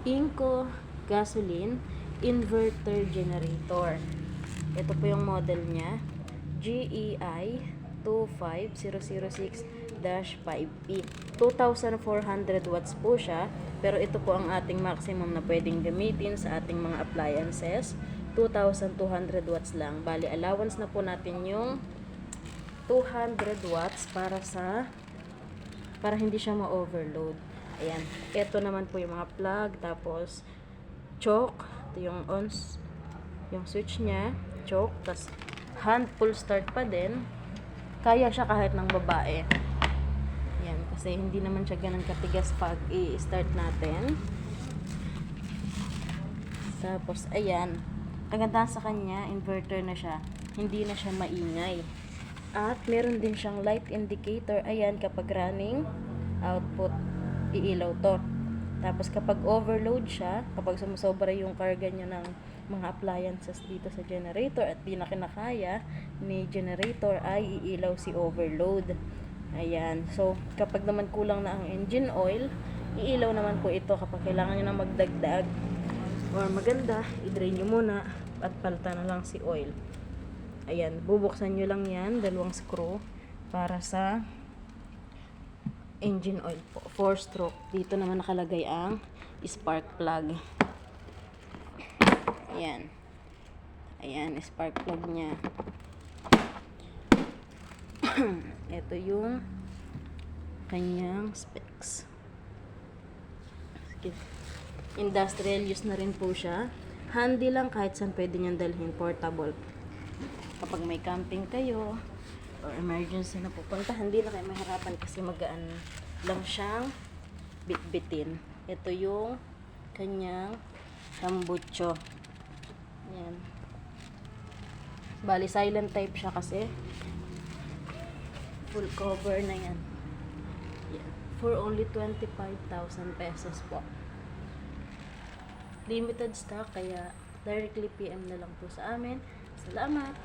Inco gasoline inverter generator. Ito po yung model niya, GEI 25006-5P. 2,400 watts po siya, pero ito po ang ating maximum na pwedeng gamitin sa ating mga appliances. 2,200 watts lang. Bali, allowance na po natin yung 200 watts para hindi siya ma-overload. Ayan. Ito naman po yung mga plug, tapos choke. Ito yung yung switch niya, choke, tapos hand pull start pa din. Kaya siya kahit ng babae. Ayan, kasi hindi naman siya ganun katigas pag i-start natin. Tapos, ayan. Kagandahan sa kanya, inverter na siya. Hindi na siya maingay. At meron din siyang light indicator. Ayan, kapag running, output, iilaw to. Tapos kapag overload siya, kapag sumusobra yung karga niya ng mga appliances dito sa generator at di na kinakaya ni generator, ay iilaw si overload. Ayan. So, kapag naman kulang na ang engine oil, iilaw naman po ito kapag kailangan nyo na magdagdag. Or maganda, i-drain nyo muna at palitan na lang si oil. Ayan, bubuksan nyo lang yan, dalawang screw, para sa engine oil po, 4-stroke. Dito naman nakalagay ang spark plug. Ayan. Ayan, spark plug niya. Ito yung kanyang specs. Industrial use na rin po siya. Handy lang kahit saan pwede niyang dalhin, portable. Kapag may camping kayo or emergency na pupunta, hindi na kayo mahirapan kasi magaan lang siyang bitbitin. Ito yung kanyang tambucho. Yan. Bali, silent type siya kasi full cover na yan. Yan. For only 25,000 pesos po. Limited stock, kaya directly PM na lang po sa amin. Salamat!